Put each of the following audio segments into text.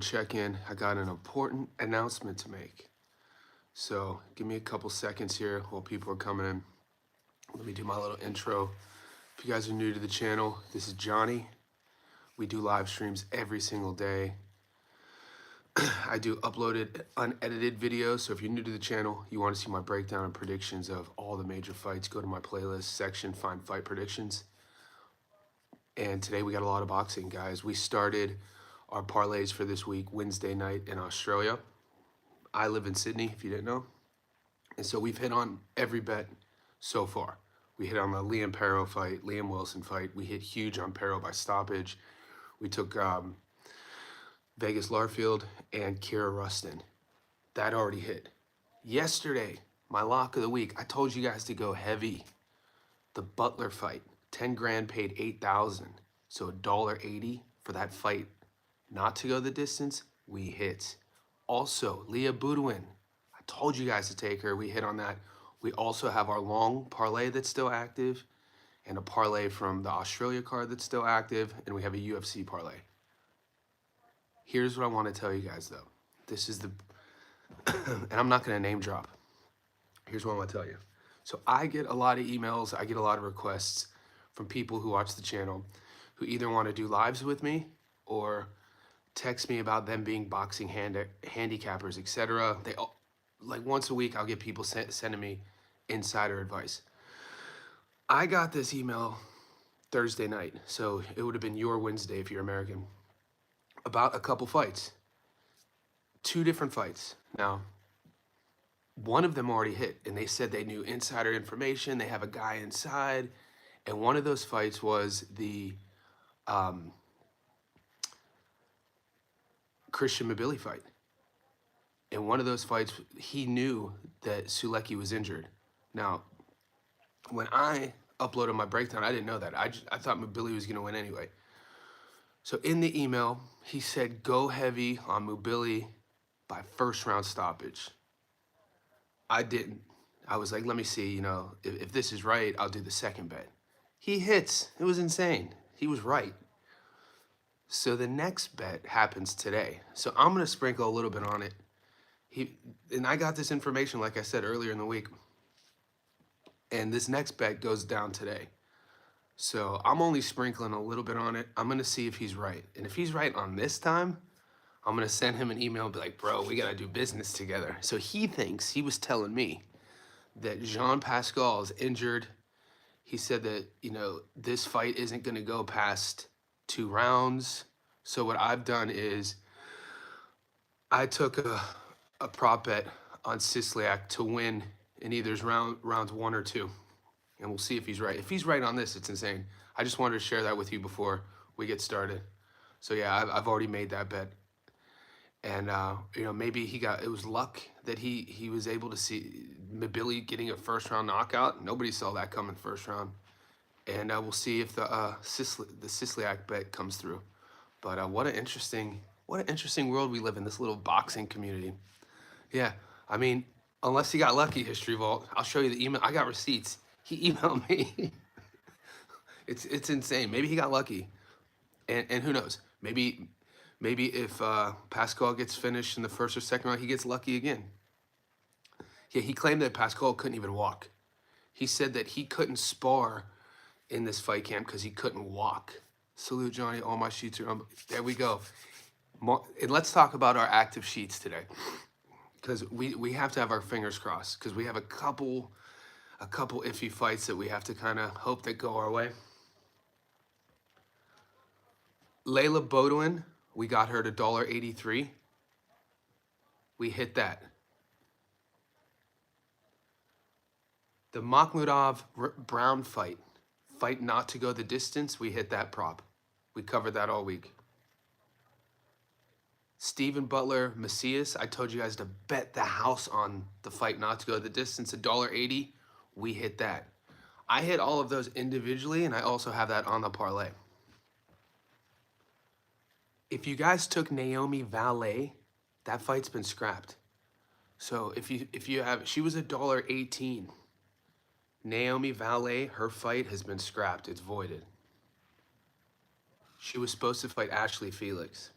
check in. I got an important announcement to make. So give me a couple seconds here while people are coming in. Let me do my little intro. If you guys are new to the channel, this is Johnny. We do live streams every single day. I do uploaded, unedited videos. So if you're new to the channel, you want to see my breakdown and predictions of all the major fights, go to my playlist section, find fight predictions. And today we got a lot of boxing, guys. We started our parlays for this week Wednesday night in Australia. I live in Sydney, if you didn't know. And so we've hit on every bet so far. We hit on the Liam Perro fight, Liam Wilson fight. We hit huge on Perro by stoppage. We took Vegas Larfield and Kira Rustin. That already hit. Yesterday, my lock of the week, I told you guys to go heavy. The Butler fight, 10 grand paid 8,000. So $1.80 for that fight not to go the distance, we hit. Also, Leah Boudouin, I told you guys to take her. We hit on that. We also have our long parlay that's still active and a parlay from the Australia card that's still active, and we have a UFC parlay. Here's what I want to tell you guys, though. This is the, and I'm not going to name drop. Here's what I want to tell you. So I get a lot of emails, I get a lot of requests from people who watch the channel who either want to do lives with me or text me about them being boxing handicappers, etc. They like once a week I'll get people sending me insider advice. I got this email Thursday night, so it would have been your Wednesday if you're American, about a couple fights. 2 different fights. Now, one of them already hit, and they said they knew insider information. They have a guy inside, and one of those fights was the Christian Mabili fight. In one of those fights, he knew that Sulecki was injured. Now, when I uploaded my breakdown, I didn't know that. I thought Mabili was going to win anyway. So in the email, he said, go heavy on Mabili by first round stoppage. I didn't. I was like, let me see, if this is right, I'll do the second bet. He hits. It was insane. He was right. So the next bet happens today. So I'm going to sprinkle a little bit on it. And I got this information, like I said, earlier in the week. And this next bet goes down today. So I'm only sprinkling a little bit on it. I'm going to see if he's right. And if he's right on this time, I'm going to send him an email and be like, bro, we got to do business together. So he was telling me that Jean Pascal is injured. He said that, this fight isn't going to go past 2 rounds. So what I've done is I took a prop bet on Sisliak to win in either rounds 1 or 2. And we'll see if he's right. If he's right on this, it's insane. I just wanted to share that with you before we get started. So yeah, I've already made that bet. And, maybe it was luck that he was able to see Mabili getting a first round knockout. Nobody saw that coming first round. And we'll see if the Sisliak bet comes through. But what an interesting world we live in, this little boxing community. Yeah, I mean, unless you got lucky, History Vault, I'll show you the email. I got receipts. He emailed me. It's insane. Maybe he got lucky. And who knows? Maybe if Pascal gets finished in the first or second round, he gets lucky again. Yeah, he claimed that Pascal couldn't even walk. He said that he couldn't spar in this fight camp because he couldn't walk. Salute, Johnny. All my sheets are on. There we go. And let's talk about our active sheets today, because we have to have our fingers crossed, because we have a couple iffy fights that we have to kind of hope that go our way. Layla Boudouin, we got her to $1.83. We hit that. The Makhmudov Brown fight not to go the distance, we hit that prop. We covered that all week. Stephen Butler Macias, I told you guys to bet the house on the fight not to go the distance, $1.80. We hit that. I hit all of those individually, and I also have that on the parlay. If you guys took Naomi Valet, that fight's been scrapped. So if you have, she was $1.18. Naomi Valet, her fight has been scrapped. It's voided. She was supposed to fight Ashley Felix.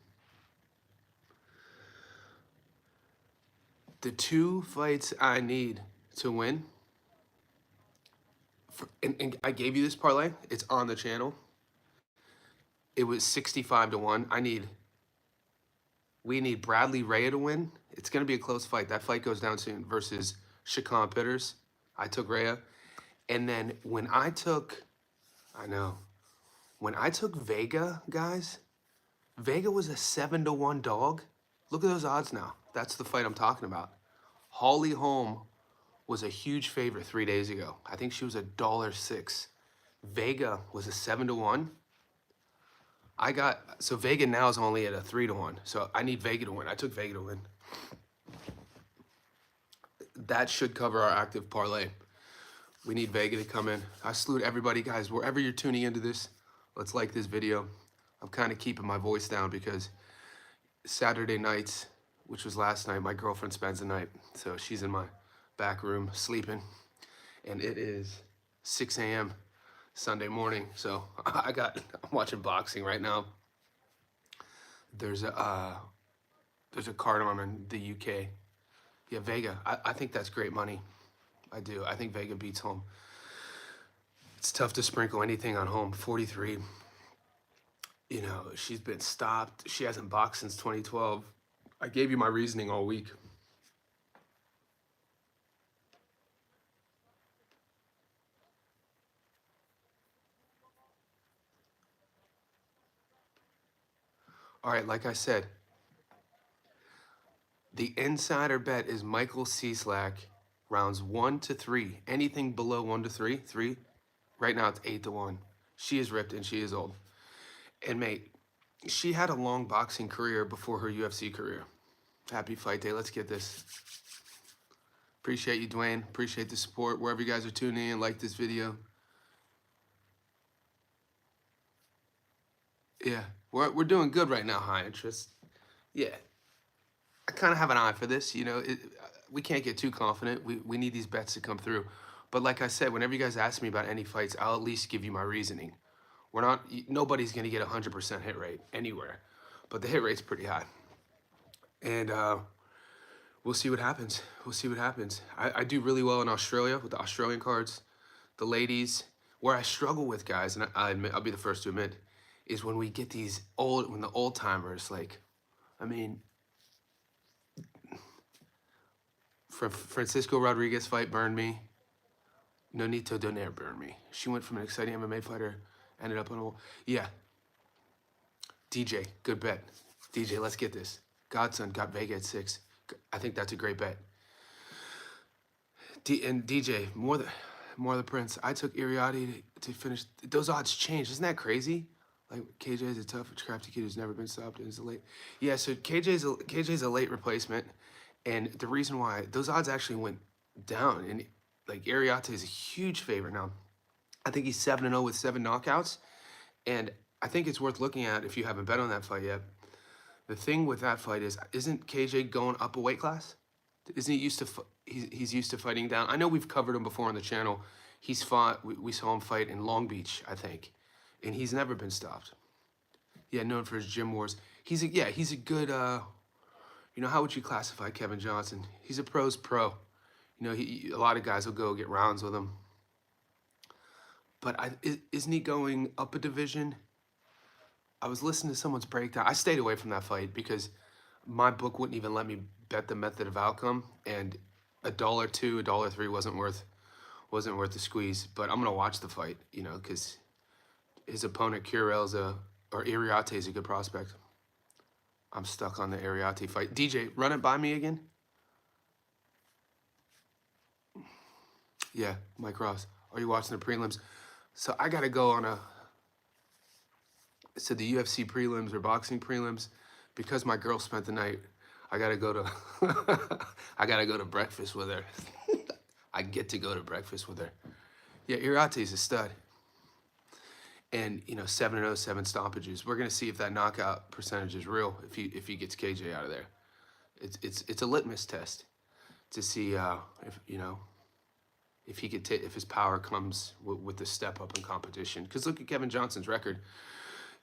The two fights I need to win, and I gave you this parlay. It's on the channel. It was 65 to 1. We need Bradley Ray to win. It's going to be a close fight. That fight goes down soon versus Shakan Pitters. I took Rhea. And then I know, when I took Vega, guys, Vega was a 7 to 1 dog. Look at those odds now. That's the fight I'm talking about. Holly Holm was a huge favorite 3 days ago. I think she was $1.06. Vega was a 7 to 1. So Vega now is only at a 3 to 1. So I need Vega to win. I took Vega to win. That should cover our active parlay. We need Vega to come in. I salute everybody, guys. Wherever you're tuning into this, let's like this video. I'm kind of keeping my voice down because Saturday nights, which was last night, my girlfriend spends the night. So she's in my back room sleeping. And it is 6 a.m. Sunday morning. So I'm watching boxing right now. There's a card on in the UK. Yeah, Vega. I think that's great money. I do. I think Vega beats Holm. It's tough to sprinkle anything on Holm. 43. You know, she's been stopped. She hasn't boxed since 2012. I gave you my reasoning all week. All right, like I said, the insider bet is Michael Cieslak, rounds 1 to 3. Anything below 1 to 3, right now it's 8 to 1. She is ripped and she is old. And mate, she had a long boxing career before her UFC career. Happy fight day. Let's get this. Appreciate you, Dwayne. Appreciate the support. Wherever you guys are tuning in, like this video. Yeah, we're doing good right now, high interest. Yeah, I kind of have an eye for this. You know, we can't get too confident. We need these bets to come through. But like I said, whenever you guys ask me about any fights, I'll at least give you my reasoning. Nobody's going to get 100% hit rate anywhere, but the hit rate's pretty high. And we'll see what happens. We'll see what happens. I do really well in Australia with the Australian cards. The ladies, where I struggle with, guys, and I admit, I'll be the first to admit, is when we get when the old timers, like, I mean, Francisco Rodriguez fight burned me. Nonito Donaire burned me. She went from an exciting MMA fighter, ended up on a, yeah. DJ, good bet. DJ, let's get this. Godson got Vega at 6. I think that's a great bet. And DJ, more the Prince. I took Iriarty to finish. Those odds changed. Isn't that crazy? Like, KJ is a tough, crafty kid who's never been stopped and is a late. Yeah, so KJ's a late replacement. And the reason why those odds actually went down, and like Iriarte is a huge favorite now. I think he's 7-0 with 7 knockouts. And I think it's worth looking at if you haven't bet on that fight yet. The thing with that fight is, isn't KJ going up a weight class? Isn't he used to, he's used to fighting down? I know we've covered him before on the channel. He's fought, we saw him fight in Long Beach, I think. And he's never been stopped. Yeah, known for his gym wars. He's a good, you know, how would you classify Kevin Johnson? He's a pro's pro. You know, a lot of guys will go get rounds with him. But isn't he going up a division? I was listening to someone's breakdown. I stayed away from that fight because my book wouldn't even let me bet the method of outcome, and $1.02, $1.03 wasn't worth the squeeze. But I'm gonna watch the fight, you know, because his opponent Iriarte is a good prospect. I'm stuck on the Iriarte fight. DJ, run it by me again. Yeah, Mike Ross. Are you watching the prelims? So I gotta go on so the UFC prelims or boxing prelims, because my girl spent the night, I gotta go to breakfast with her. I get to go to breakfast with her. Yeah, Iriarte's a stud. And, you know, 7-0, 7 stoppages. We're gonna see if that knockout percentage is real, if he gets KJ out of there. It's a litmus test to see if, you know, if he could if his power comes with the step up in competition. Because look at Kevin Johnson's record.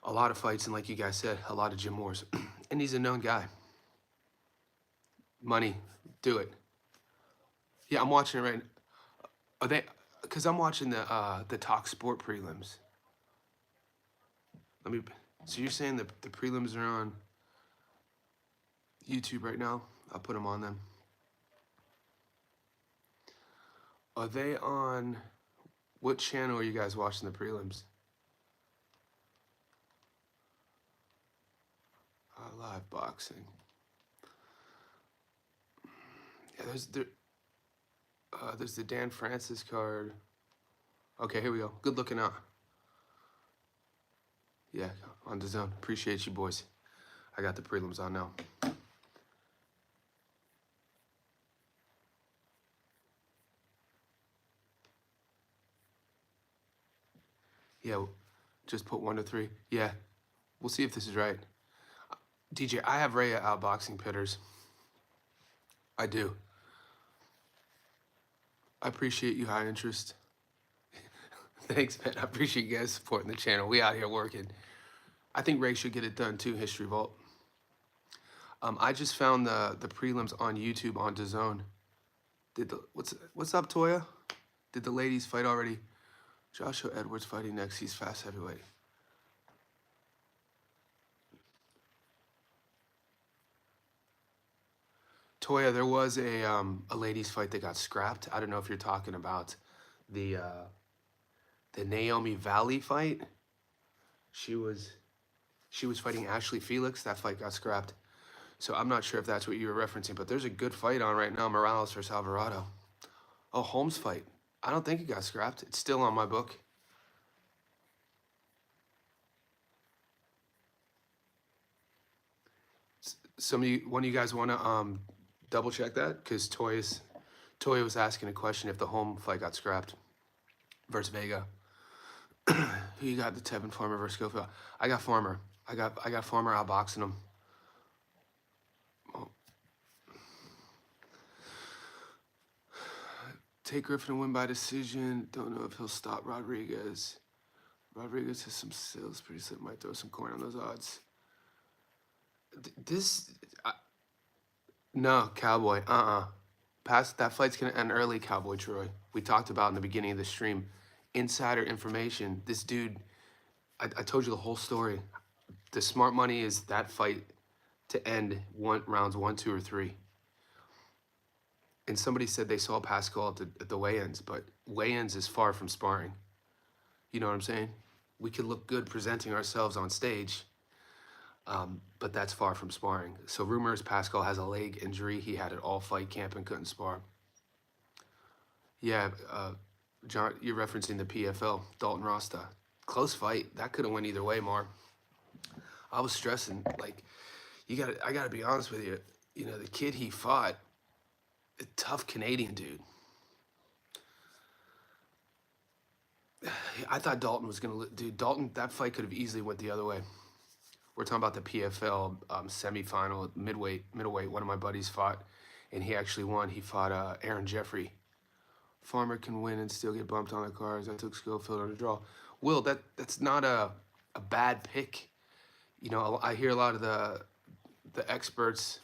A lot of fights, and like you guys said, a lot of gym wars. And he's a known guy. Money, do it. Yeah, I'm watching it right now. Are they? Because I'm watching the Talk Sport prelims. Let me. So you're saying the prelims are on YouTube right now? I'll put them on them. Are they on? What channel are you guys watching the prelims? Live boxing. Yeah, there's the Dan Francis card. Okay, here we go. Good looking out. Yeah, on the zone. Appreciate you, boys. I got the prelims on now. Yeah, just put 1 to 3. Yeah, we'll see if this is right. DJ, I have Ray outboxing Pitters. I do. I appreciate you, high interest. Thanks, man. I appreciate you guys supporting the channel. We out here working. I think Ray should get it done too, History Vault. I just found the prelims on YouTube on DAZN. What's up, Toya? Did the ladies fight already? Joshua Edwards fighting next. He's fast heavyweight. Toya, there was a ladies fight that got scrapped. I don't know if you're talking about the Naomi Valley fight. She was fighting Ashley Felix. That fight got scrapped. So I'm not sure if that's what you were referencing, but there's a good fight on right now, Morales versus Alvarado. Oh, Holmes fight. I don't think it got scrapped. It's still on my book. One of you guys want to double check that? Because Toya was asking a question if the home fight got scrapped versus Vega. Who you got? The Tevin Farmer versus Schofield. I got Farmer. I got Farmer outboxing him. Oh. Take Griffin and win by decision. Don't know if he'll stop Rodriguez. Rodriguez has some sales. Pretty slick. Might throw some coin on those odds. No, Cowboy. Past that fight's gonna end early, Cowboy Troy. We talked about in the beginning of the stream. Insider information. This dude, I told you the whole story. The smart money is that fight to end rounds 1, 2, or 3. And somebody said they saw Pascal at the weigh-ins, but weigh-ins is far from sparring. You know what I'm saying? We could look good presenting ourselves on stage, but that's far from sparring. So rumors Pascal has a leg injury. He had it all fight camp and couldn't spar. Yeah, John, you're referencing the PFL, Dalton Rasta. Close fight. That could have went either way, Mar. I was stressing, like, I gotta be honest with you. You know, the kid he fought, a tough Canadian dude. I thought Dalton was gonna, dude, Dalton, that fight could have easily went the other way. We're talking about the PFL semifinal, middleweight. One of my buddies fought, and he actually won. He fought Aaron Jeffrey. Farmer can win and still get bumped on the cards. I took Schofield on a draw. Will, that's not a bad pick. You know, I hear a lot of the experts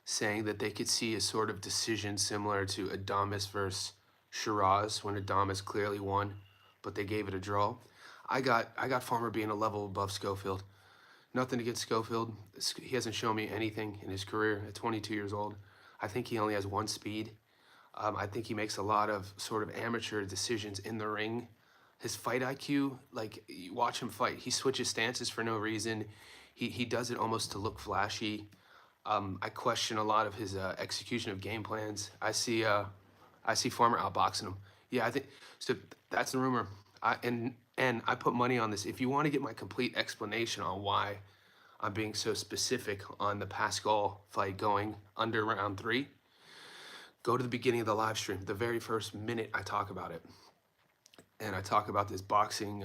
saying that they could see a sort of decision similar to Adames versus Shiraz when Adames clearly won, but they gave it a draw. I got Farmer being a level above Schofield. Nothing against Schofield. He hasn't shown me anything in his career at 22 years old. I think he only has one speed. I think he makes a lot of sort of amateur decisions in the ring. His fight IQ, like, you watch him fight, he switches stances for no reason. He does it almost to look flashy. I question a lot of his execution of game plans. I see Farmer outboxing him. Yeah, I think so. That's the rumor. And I put money on this. If you want to get my complete explanation on why I'm being so specific on the Pascal fight going under round 3, go to the beginning of the live stream. The very first minute I talk about it. And I talk about this boxing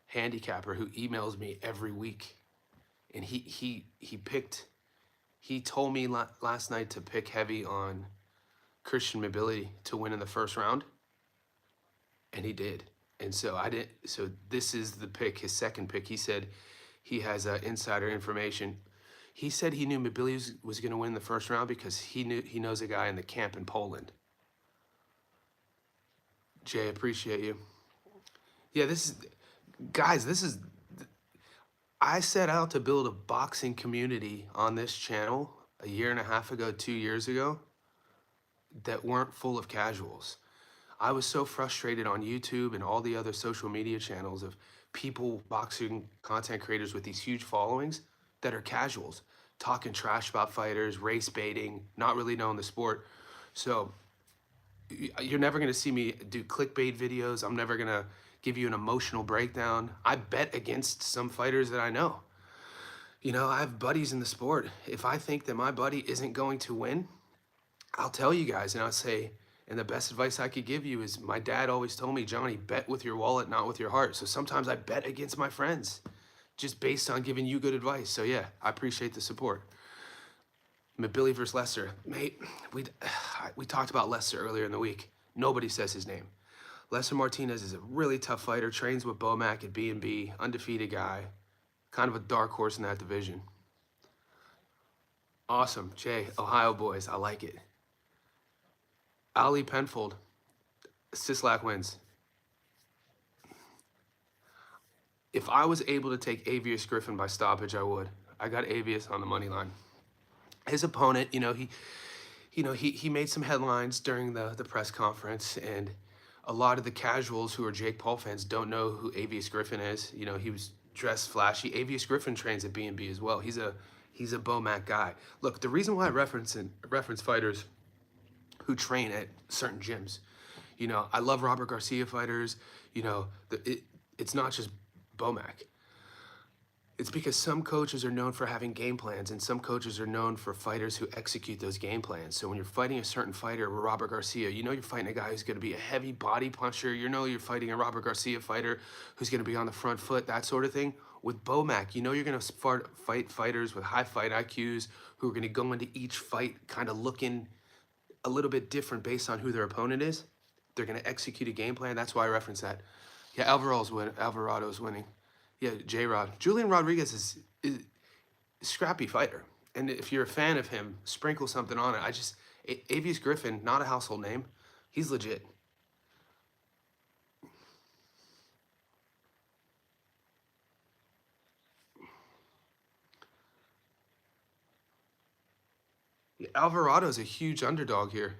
handicapper who emails me every week. And he told me last night to pick heavy on Christian Mobility to win in the first round. And he did. And so I didn't. So this is the pick, his second pick. He said he has insider information. He said he knew Billy was going to win the first round because he knows a guy in the camp in Poland. Jay, appreciate you. Yeah, I set out to build a boxing community on this channel a year and a half ago, 2 years ago, that weren't full of casuals. I was so frustrated on YouTube and all the other social media channels of people, boxing content creators with these huge followings that are casuals, talking trash about fighters, race baiting, not really knowing the sport. So you're never going to see me do clickbait videos. I'm never going to give you an emotional breakdown. I bet against some fighters that I know. You know, I have buddies in the sport. If I think that my buddy isn't going to win, I'll tell you guys and I'll say, and the best advice I could give you is my dad always told me, Johnny, bet with your wallet, not with your heart. So sometimes I bet against my friends just based on giving you good advice. So yeah, I appreciate the support. Billy versus Lester. Mate, we talked about Lester earlier in the week. Nobody says his name. Lester Martinez is a really tough fighter, trains with Bomac at B&B, undefeated guy, kind of a dark horse in that division. Awesome, Jay, Ohio boys, I like it. Ali Penfold, Sislak wins. If I was able to take Avius Griffin by stoppage, I would. I got Avius on the money line. His opponent, he made some headlines during the press conference, and a lot of the casuals who are Jake Paul fans don't know who Avius Griffin is. You know, he was dressed flashy. Avius Griffin trains at B&B as well. He's a Bomac guy. Look, the reason why I reference fighters who train at certain gyms, you know, I love Robert Garcia fighters. You know, it's not just Bomac. It's because some coaches are known for having game plans, and some coaches are known for fighters who execute those game plans. So when you're fighting a certain fighter, Robert Garcia, you know you're fighting a guy who's going to be a heavy body puncher. You know you're fighting a Robert Garcia fighter who's going to be on the front foot, that sort of thing. With Bomac, you know you're going to fight fighters with high fight IQs who are going to go into each fight kind of looking a little bit different based on who their opponent is. They're going to execute a game plan. That's why I reference that. Yeah, Alvarado's winning. Yeah, J-Rod. Julian Rodriguez is a scrappy fighter. And if you're a fan of him, sprinkle something on it. Avius Griffin, not a household name. He's legit. Yeah, Alvarado's a huge underdog here.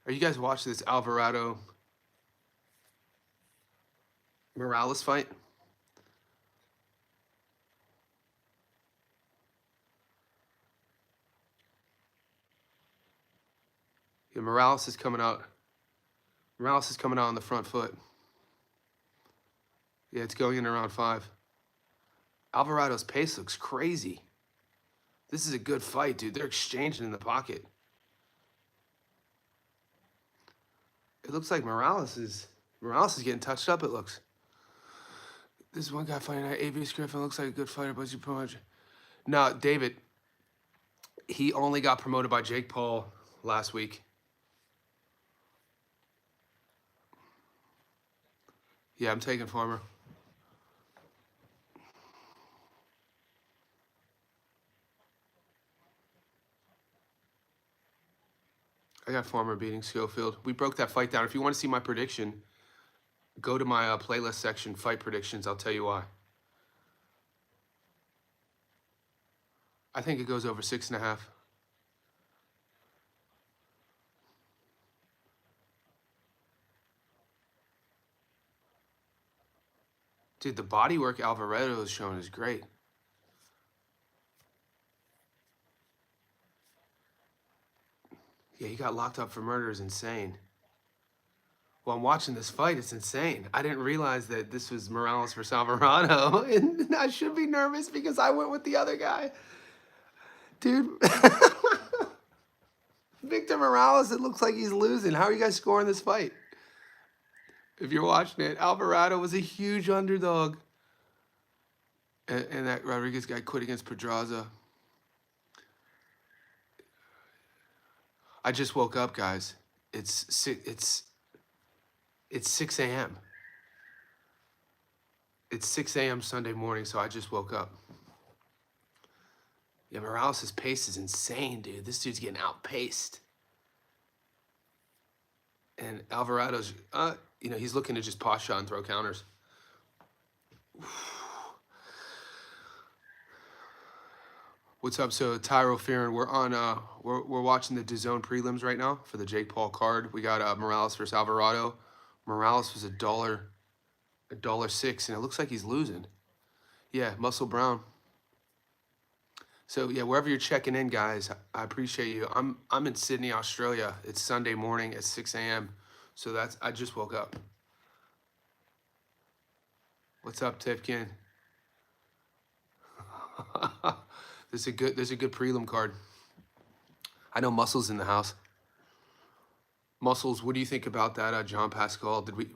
Are you guys watching this Alvarado Morales fight? Yeah, Morales is coming out. Morales is coming out on the front foot. Yeah, it's going in around 5. Alvarado's pace looks crazy. This is a good fight, dude. They're exchanging in the pocket. It looks like Morales is getting touched up, it looks. This one guy fighting at Avius Griffin looks like a good fighter, but you promote. No, David, he only got promoted by Jake Paul last week. Yeah, I'm taking Farmer. I got Farmer beating Schofield. We broke that fight down. If you want to see my prediction, go to my playlist section, fight predictions. I'll tell you why. I think it goes over 6.5. Dude, the body work Alvarado is showing is great. Yeah, he got locked up for murder is insane. Well, I'm watching this fight. It's insane. I didn't realize that this was Morales versus Alvarado. And I should be nervous because I went with the other guy. Dude. Victor Morales, it looks like he's losing. How are you guys scoring this fight? If you're watching it, Alvarado was a huge underdog. And that Rodriguez guy quit against Pedraza. I just woke up, guys. It's 6 a.m. It's 6 a.m. Sunday morning, so I just woke up. Yeah, Morales' pace is insane, dude. This dude's getting outpaced. And Alvarado's, he's looking to just pause shot and throw counters. What's up? So Tyro Fearon, we're on we're watching the DAZN prelims right now for the Jake Paul card. We got Morales versus Alvarado. Morales was $1.06, and it looks like he's losing. Yeah, Muscle Brown. So yeah, wherever you're checking in, guys, I appreciate you. I'm in Sydney, Australia. It's Sunday morning at 6 a.m. So I just woke up. What's up, Tifkin? There's a good prelim card. I know Muscle's in the house. Muscles, what do you think about that, John Pascal? Did we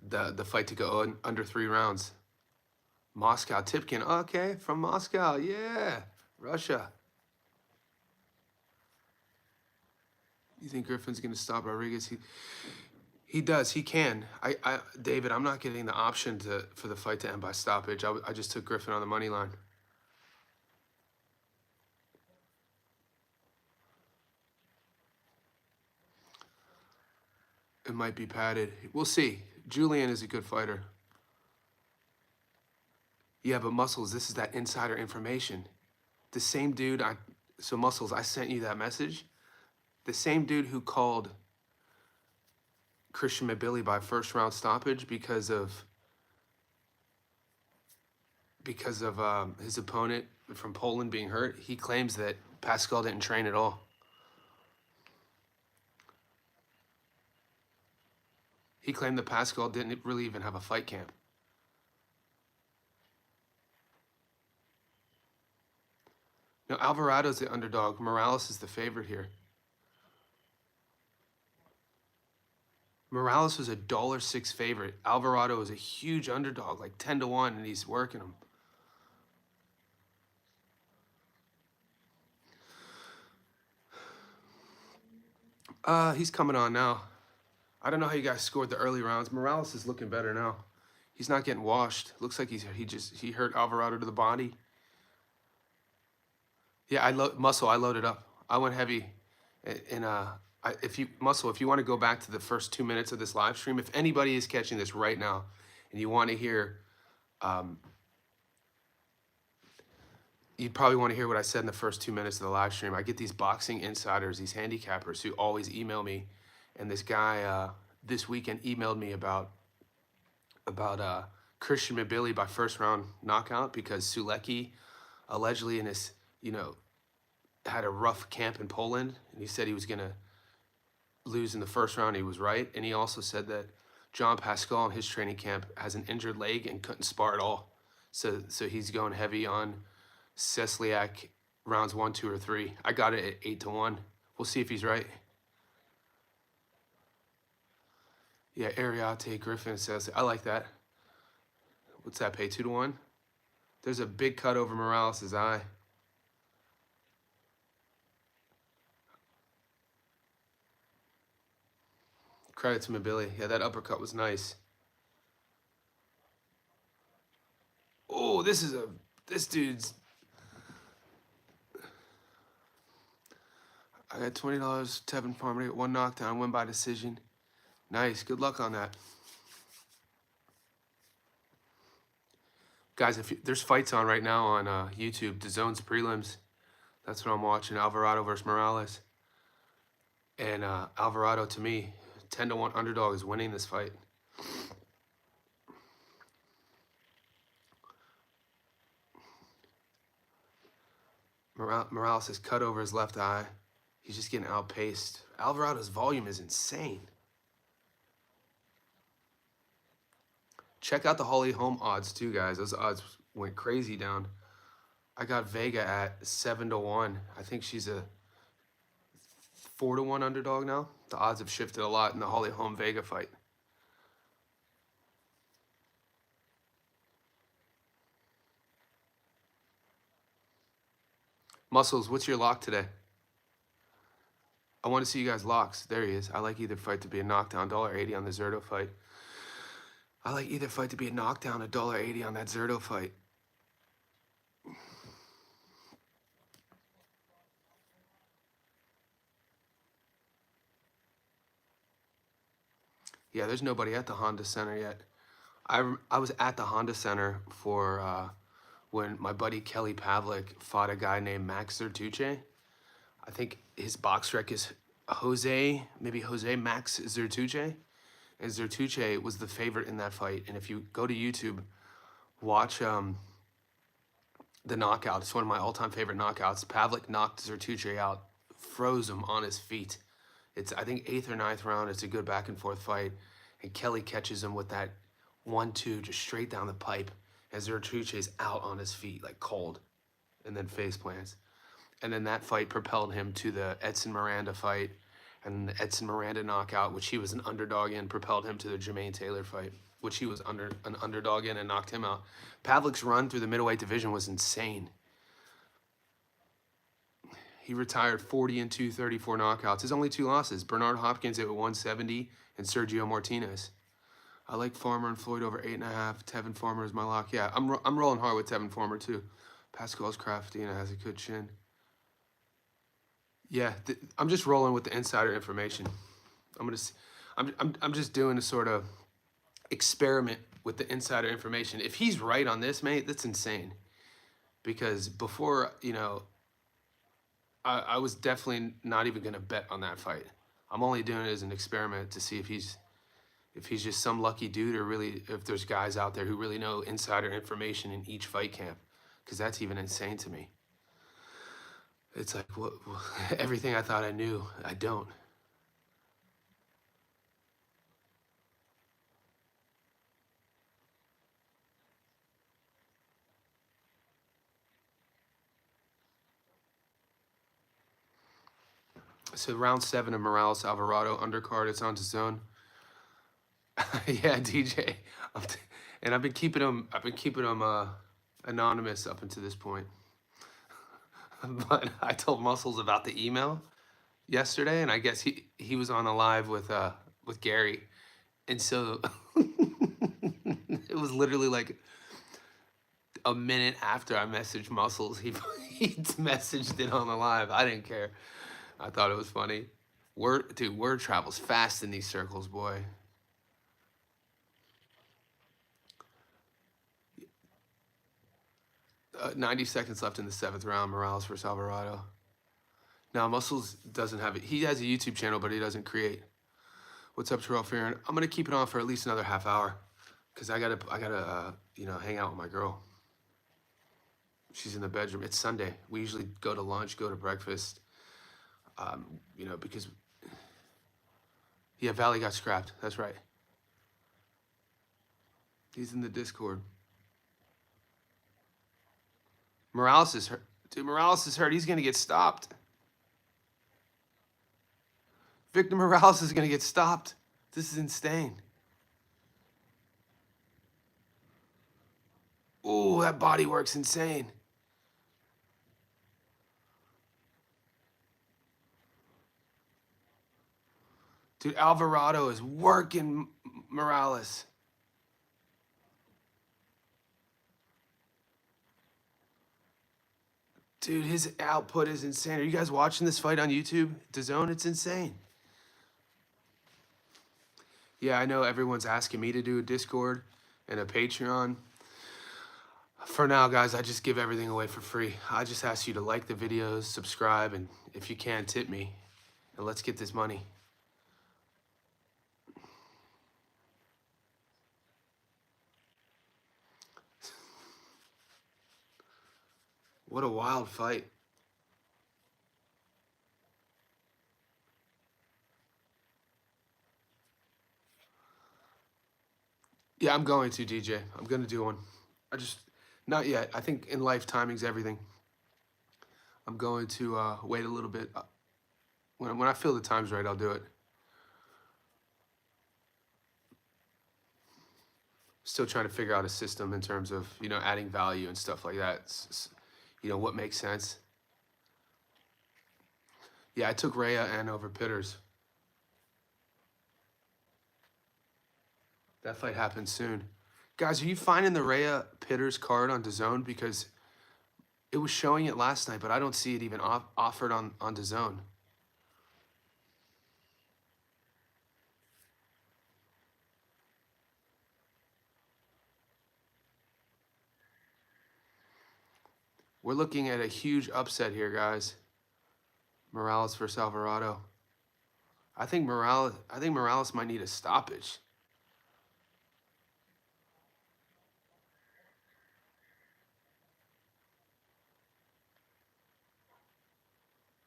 the fight to go under 3 rounds? Moscow, Tipkin. Okay, from Moscow. Yeah, Russia. You think Griffin's gonna stop Rodriguez? He does. He can. David, I'm not getting the option for the fight to end by stoppage. I just took Griffin on the money line. It might be padded. We'll see. Julian is a good fighter. Yeah, but Muscles, this is that insider information. The same dude so Muscles, I sent you that message. The same dude who called Christian Mabili by first round stoppage because of his opponent from Poland being hurt, he claims that Pascal didn't train at all. He claimed that Pascal didn't really even have a fight camp. No, Alvarado's the underdog. Morales is the favorite here. Morales was $1.06 favorite. Alvarado is a huge underdog, like 10-1, and he's working him. He's coming on now. I don't know how you guys scored the early rounds. Morales is looking better now. He's not getting washed. Looks like he hurt Alvarado to the body. Yeah, I loaded up. I went heavy, and if you want to go back to the first 2 minutes of this live stream, if anybody is catching this right now, and you want to hear, you'd probably want to hear what I said in the first 2 minutes of the live stream. I get these boxing insiders, these handicappers who always email me, and this guy this weekend emailed me about Christian Mabili by first round knockout because Sulecki allegedly had a rough camp in Poland, and he said he was gonna lose in the first round. He was right, and he also said that John Pascal in his training camp has an injured leg and couldn't spar at all. So he's going heavy on Cesliak rounds 1, 2, or 3. I got it at 8-1. We'll see if he's right. Yeah, Ariate Griffin says, I like that. What's that, pay 2-1? There's a big cut over Morales' eye. Credit to Mabili. Yeah, that uppercut was nice. Oh, this dude's. I got $20, Tevin Farmer, get 1 knockdown, win by decision. Nice, good luck on that. Guys, if there's fights on right now on YouTube, DAZN's prelims. That's what I'm watching, Alvarado versus Morales. And Alvarado, to me, 10-1 underdog is winning this fight. Morales has cut over his left eye. He's just getting outpaced. Alvarado's volume is insane. Check out the Holly Holm odds too, guys. Those odds went crazy down. I got Vega at 7-1. I think she's a 4-1 underdog now. The odds have shifted a lot in the Holly Holm Vega fight. Muscles, what's your lock today? I want to see you guys locks. There he is. I like either fight to be a knockdown. $1.80 on the Zerto fight. I like either fight to be a knockdown, $1.80 on that Zerto fight. Yeah, there's nobody at the Honda Center yet. I was at the Honda Center for when my buddy Kelly Pavlik fought a guy named Max Zertuche. I think his box rec is maybe Jose Max Zertuche. And Zertuche was the favorite in that fight. And if you go to YouTube, watch the knockout. It's one of my all-time favorite knockouts. Pavlik knocked Zertuche out, froze him on his feet. It's, I think, 8th or 9th round. It's a good back and forth fight. And Kelly catches him with that 1-2 just straight down the pipe. And Zertuche's out on his feet, like cold, and then face plants. And then that fight propelled him to the Edson Miranda fight. And the Edson Miranda knockout, which he was an underdog in, propelled him to the Jermaine Taylor fight, which he was an underdog in and knocked him out. Pavlik's run through the middleweight division was insane. He retired 40-2, 34 knockouts. His only 2 losses, Bernard Hopkins at 170 and Sergio Martinez. I like Farmer and Floyd over 8.5. Tevin Farmer is my lock. Yeah, I'm rolling hard with Tevin Farmer too. Pascal's crafty and has a good chin. Yeah, I'm just rolling with the insider information. I'm just doing a sort of experiment with the insider information. If he's right on this, mate, that's insane. Because before, you know, I was definitely not even gonna bet on that fight. I'm only doing it as an experiment to see if he's just some lucky dude, or really if there's guys out there who really know insider information in each fight camp. Because that's even insane to me. It's like, what, everything I thought I knew, I don't. So round 7 of Morales Alvarado undercard. It's on to zone. Yeah, DJ. And I've been keeping him. Anonymous up until this point. But I told Muscles about the email yesterday, and I guess he was on a live with Gary, and so it was literally like a minute after I messaged Muscles, he messaged it on the live. I didn't care. I thought it was funny. Word travels fast in these circles, boy. 90 seconds left in the 7th round. Morales versus Alvarado. Now, Muscles doesn't have it. He has a YouTube channel, but he doesn't create. What's up, Terrell Farron? I'm gonna keep it on for at least another half hour, cause I gotta you know, hang out with my girl. She's in the bedroom. It's Sunday. We usually go to lunch, go to breakfast. You know, because yeah, Valley got scrapped. That's right. He's in the Discord. Morales is hurt. Dude, Morales is hurt. He's gonna get stopped. Victor Morales is gonna get stopped. This is insane. Ooh, that body work's insane. Dude, Alvarado is working Morales. Dude, his output is insane. Are you guys watching this fight on YouTube? DAZN, it's insane. Yeah, I know everyone's asking me to do a Discord and a Patreon. For now, guys, I just give everything away for free. I just ask you to like the videos, subscribe, and if you can, tip me. And let's get this money. What a wild fight. Yeah, I'm going to, DJ. I'm going to do one. Not yet. I think in life, timing's everything. I'm going to wait a little bit. When I feel the time's right, I'll do it. Still trying to figure out a system in terms of, you know, adding value and stuff like that. You know, what makes sense. Yeah, I took Rhea and over Pitters. That fight happens soon. Guys, are you finding the Rhea Pitters card on DAZN? Because it was showing it last night, but I don't see it even offered on DAZN. We're looking at a huge upset here, guys. Morales versus Alvarado. I think Morales might need a stoppage.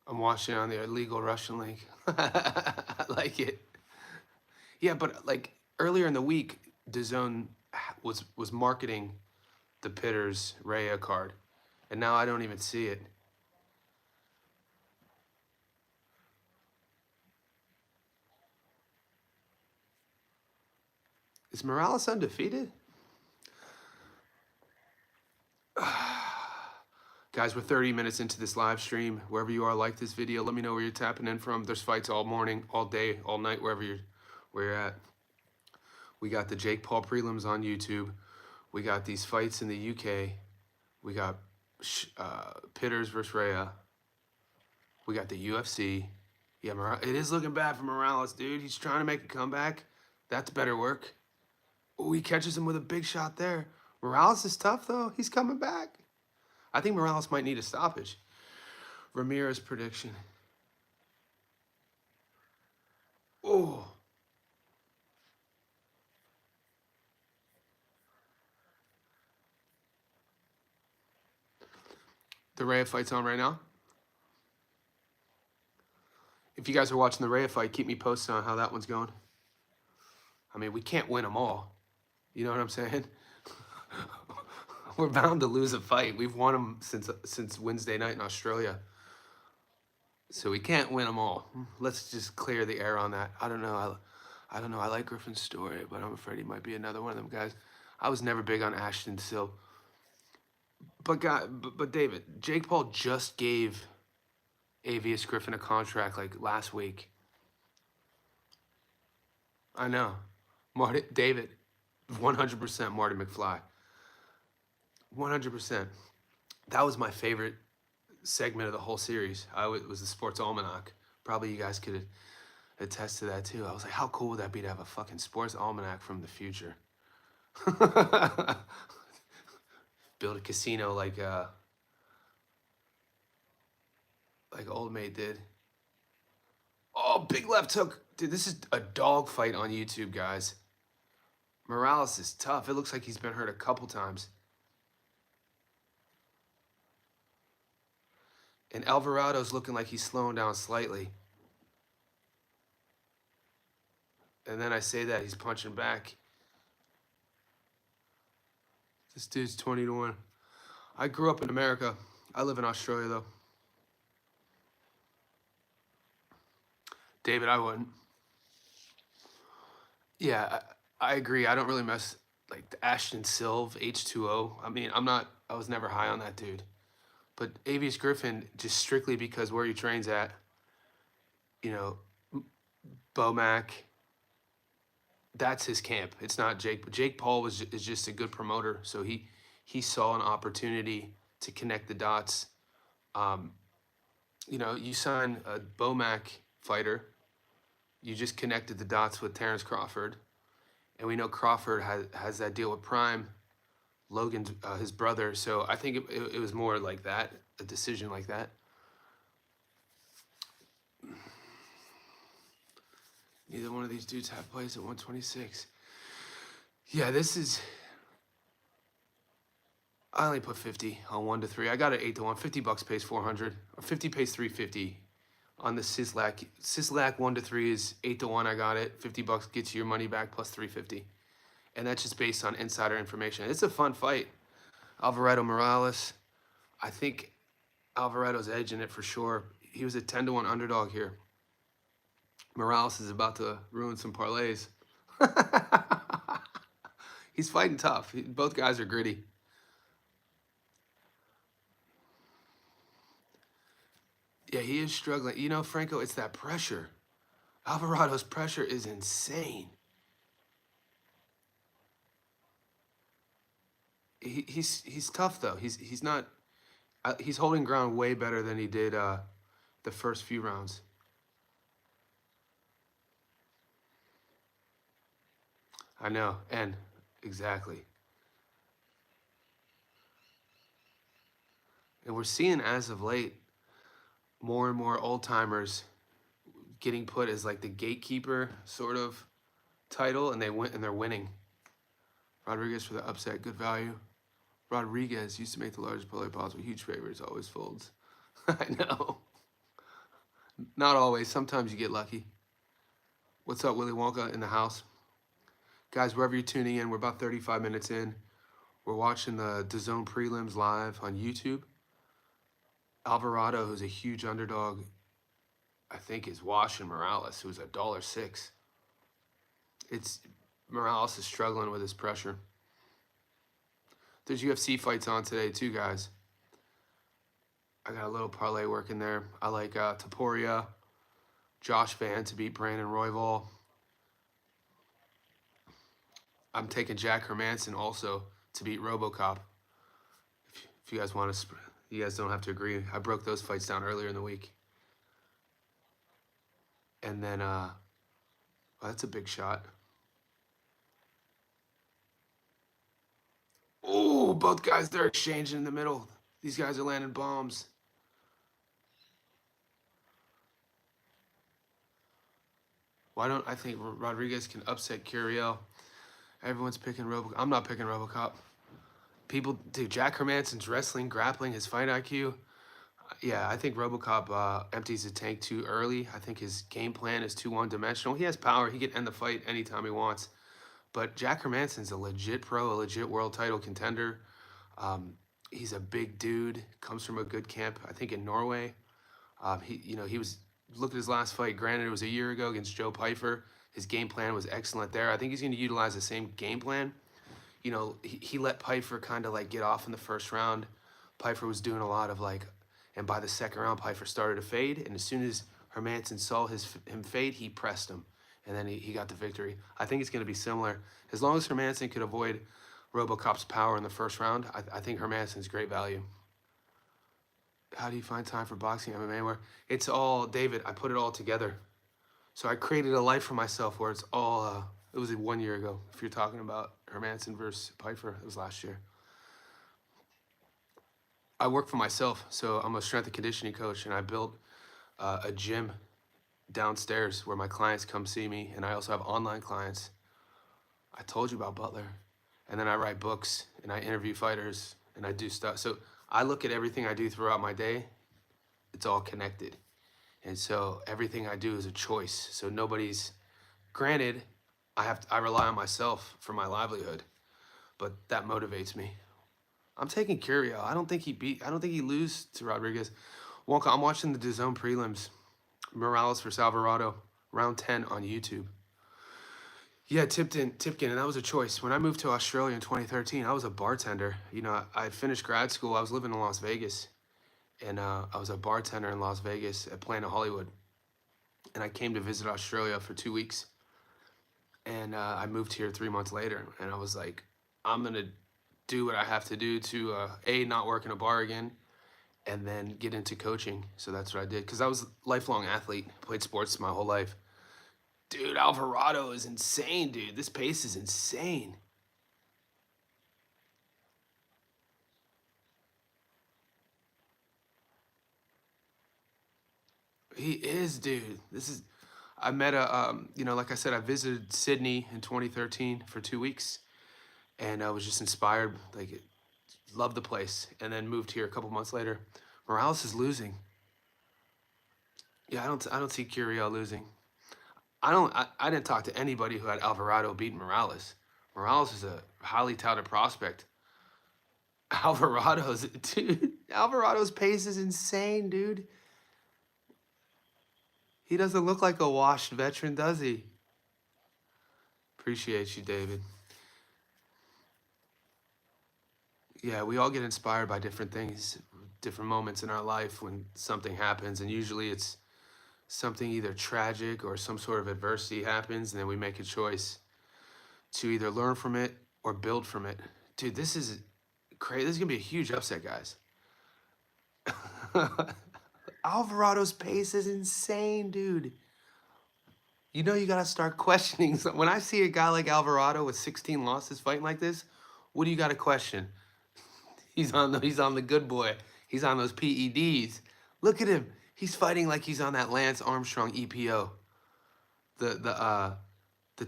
I'm watching on the illegal Russian league. I like it. Yeah, but like earlier in the week, DAZN was marketing the Pitters Rhea card, and now I don't even see it. Is Morales undefeated? Guys, we're 30 minutes into this live stream. Wherever you are, like this video. Let me know where you're tapping in from. There's fights all morning, all day, all night, where you're at. We got the Jake Paul prelims on YouTube. We got these fights in the UK. We got Pitters versus Rhea. We got the UFC. Yeah, it is looking bad for Morales, dude. He's trying to make a comeback. That's better work. Oh, he catches him with a big shot there. Morales is tough, though. He's coming back. I think Morales might need a stoppage. Ramirez prediction. Oh. The Rhea fight's on right now. If you guys are watching the Rhea fight, keep me posted on how that one's going. I mean, we can't win them all. You know what I'm saying? We're bound to lose a fight. We've won them since Wednesday night in Australia. So we can't win them all. Let's just clear the air on that. I don't know. I don't know. I like Griffin's story, but I'm afraid he might be another one of them guys. I was never big on Ashton Silva. But David, Jake Paul just gave Avius Griffin a contract like last week. I know. David, 100% Marty McFly. 100%. That was my favorite segment of the whole series. Was the Sports Almanac. Probably you guys could attest to that too. I was like, how cool would that be to have a fucking Sports Almanac from the future? Build a casino like Old Maid did. Oh, big left hook. Dude, this is a dog fight on YouTube, guys. Morales is tough. It looks like he's been hurt a couple times. And Alvarado's looking like he's slowing down slightly. And then I say that, he's punching back. This dude's 20-1. I grew up in America. I live in Australia, though. David, I wouldn't. Yeah, I agree. I don't really mess like the Ashton Silva, H2O. I mean, I was never high on that dude. But Avius Griffin, just strictly because where he trains at, you know, Bomac, that's his camp. It's not Jake. Jake Paul is just a good promoter. So he saw an opportunity to connect the dots. You know, you sign a Bomac fighter, you just connected the dots with Terrence Crawford. And we know Crawford has that deal with Prime, Logan's his brother. So I think it was more like that, a decision like that. Neither one of these dudes have plays at 126. Yeah, this is... I only put 50 on 1 to 3. I got it 8 to 1. $50 pays 400, or 50 pays 350 on the Sislak. Sislak 1 to 3 is 8 to 1. I got it. $50 gets you your money back plus 350, and that's just based on insider information. It's a fun fight. Alvarado Morales. I think Alvarado's edging it for sure. He was a 10 to 1 underdog here. Morales is about to ruin some parlays. He's fighting tough. Both guys are gritty. Yeah, he is struggling. You know, Franco, it's that pressure. Alvarado's pressure is insane. he's tough though. He's not. He's holding ground way better than he did the first few rounds. I know, and exactly. And we're seeing as of late more and more old timers getting put as like the gatekeeper sort of title, and they're winning. Rodriguez for the upset, good value. Rodriguez used to make the largest parlay possible. Huge favorites, always folds. I know. Not always. Sometimes you get lucky. What's up, Willy Wonka in the house? Guys, wherever you're tuning in, we're about 35 minutes in. We're watching the DAZN prelims live on YouTube. Alvarado, who's a huge underdog, I think is washing Morales, who's $1.06. It's Morales is struggling with his pressure. There's UFC fights on today too, guys. I got a little parlay working there. I like Taporia, Josh Van to beat Brandon Royval. I'm taking Jack Hermanson also to beat RoboCop. If you guys want to, you guys don't have to agree. I broke those fights down earlier in the week. And then, well, that's a big shot. Oh, both guys, they're exchanging in the middle. These guys are landing bombs. Why don't I think Rodriguez can upset Curiel? Everyone's picking RoboCop. I'm not picking RoboCop. People, dude, Jack Hermanson's wrestling, grappling, his fight IQ. Yeah, I think RoboCop empties the tank too early. I think his game plan is too one-dimensional. He has power. He can end the fight anytime he wants. But Jack Hermanson's a legit pro, a legit world title contender. He's a big dude. Comes from a good camp, I think, in Norway. He was look at his last fight. Granted, it was a year ago against Joe Pyfer. His game plan was excellent there. I think he's going to utilize the same game plan. He let Pyfer kind of like get off in the first round. Pyfer was doing a lot of like, and by the second round, Pyfer started to fade. And as soon as Hermanson saw him fade, he pressed him. And then he got the victory. I think it's going to be similar. As long as Hermanson could avoid RoboCop's power in the first round, I think Hermanson's great value. How do you find time for boxing, MMA? Where it's all, David, I put it all together. So I created a life for myself where it's all, it was 1 year ago. If you're talking about Hermanson versus Pyfer, it was last year. I work for myself, so I'm a strength and conditioning coach, and I built a gym downstairs where my clients come see me, and I also have online clients. I told you about Butler. And then I write books, and I interview fighters, and I do stuff. So I look at everything I do throughout my day. It's all connected. And so everything I do is a choice. So granted, I rely on myself for my livelihood, but that motivates me. I'm taking Curiel. I don't think he lose to Rodriguez. Wonka, I'm watching the DAZN prelims. Morales versus Alvarado, round 10 on YouTube. Yeah, Tipton, and that was a choice. When I moved to Australia in 2013, I was a bartender. I finished grad school. I was living in Las Vegas, and I was a bartender in Las Vegas at Planet Hollywood. And I came to visit Australia for 2 weeks, and I moved here 3 months later. And I was like, I'm gonna do what I have to do to not work in a bar again, and then get into coaching. So that's what I did, because I was a lifelong athlete, played sports my whole life. Dude, Alvarado is insane, dude. This pace is insane. He is, dude. I met like I said, I visited Sydney in 2013 for 2 weeks, and I was just inspired, like, loved the place, and then moved here a couple months later. Morales is losing. Yeah, I don't see Curiel losing. I didn't talk to anybody who had Alvarado beat Morales. Morales is a highly touted prospect. Alvarado's pace is insane, dude. He doesn't look like a washed veteran, does he? Appreciate you, David. Yeah, we all get inspired by different things, different moments in our life when something happens, and usually it's something either tragic or some sort of adversity happens, and then we make a choice to either learn from it or build from it. Dude, this is crazy. This is gonna be a huge upset, guys. Alvarado's pace is insane, dude. You know you gotta start questioning. When I see a guy like Alvarado with 16 losses fighting like this, what do you gotta question? He's on the good boy. He's on those PEDs. Look at him. He's fighting like he's on that Lance Armstrong EPO. The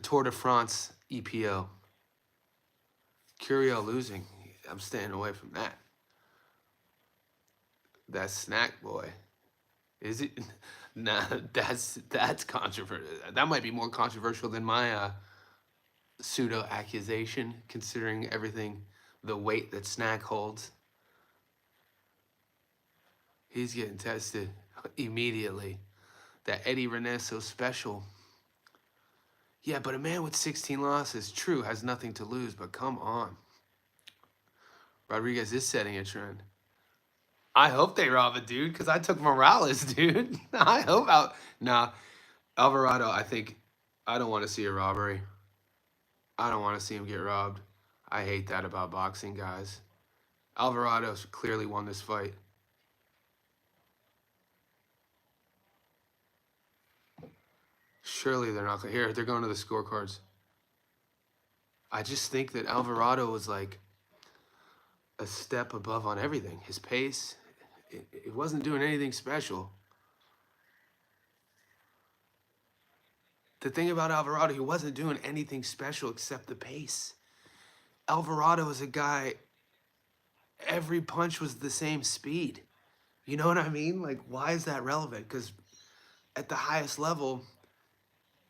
Tour de France EPO. Curio losing. I'm staying away from that. That snack boy. Is it? Nah, that's controversial. That might be more controversial than my pseudo accusation, considering everything, the weight that Snack holds. He's getting tested immediately. That Eddie Rene's so special. Yeah, but a man with 16 losses, true, has nothing to lose, but come on. Rodriguez is setting a trend. I hope they rob a dude, because I took Morales, dude. I hope Alvarado, I don't want to see a robbery. I don't want to see him get robbed. I hate that about boxing, guys. Alvarado's clearly won this fight. Surely they're not going here. They're going to the scorecards. I just think that Alvarado was like a step above on everything. His pace, it wasn't doing anything special. The thing about Alvarado, he wasn't doing anything special except the pace. Alvarado is a guy, every punch was the same speed. You know what I mean? Like, why is that relevant? Because at the highest level,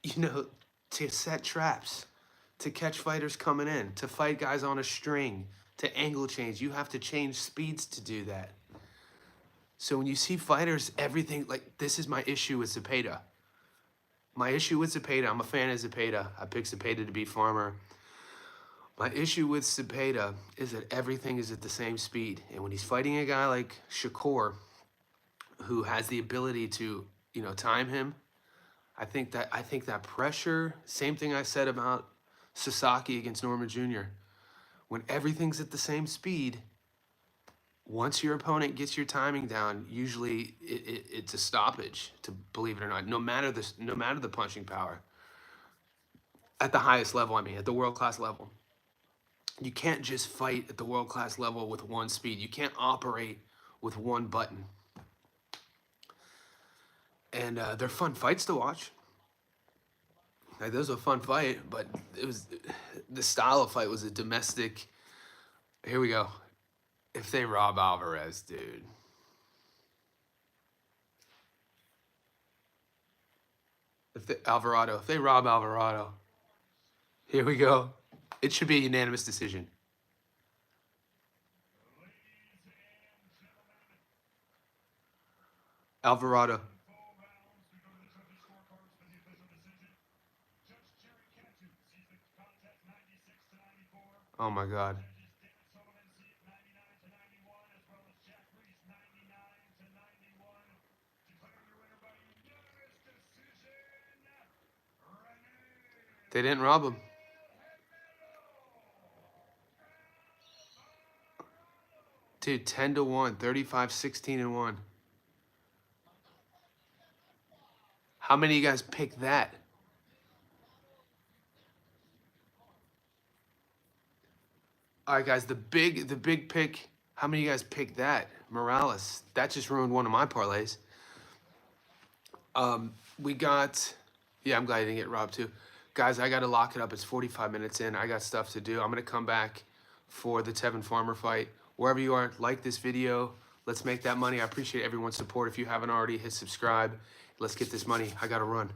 you know, to set traps, to catch fighters coming in, to fight guys on a string, to angle change, you have to change speeds to do that. So when you see fighters, everything, like, this is my issue with Zepeda. My issue with Zepeda, I'm a fan of Zepeda. I picked Zepeda to beat Farmer. My issue with Zepeda is that everything is at the same speed. And when he's fighting a guy like Shakur, who has the ability to, you know, time him, I think that pressure, same thing I said about Sasaki against Norma Jr. When everything's at the same speed, once your opponent gets your timing down, usually it's a stoppage, to believe it or not, no matter the punching power. At the highest level, I mean, at the world-class level. You can't just fight at the world-class level with one speed. You can't operate with one button. And they're fun fights to watch. Like, this was a fun fight, but the style of fight was a domestic. Here we go. If they rob Alvarez, dude. If they rob Alvarado, here we go. It should be a unanimous decision. Alvarado. Oh my God. They didn't rob him. Dude, 10-1, 35, 16-1. How many of you guys picked that? All right, guys, the big pick. How many of you guys picked that? Morales. That just ruined one of my parlays. We got, yeah, I'm glad I didn't get robbed too. Guys, I got to lock it up. It's 45 minutes in. I got stuff to do. I'm going to come back for the Tevin Farmer fight. Wherever you are, like this video. Let's make that money. I appreciate everyone's support. If you haven't already, hit subscribe. Let's get this money. I got to run.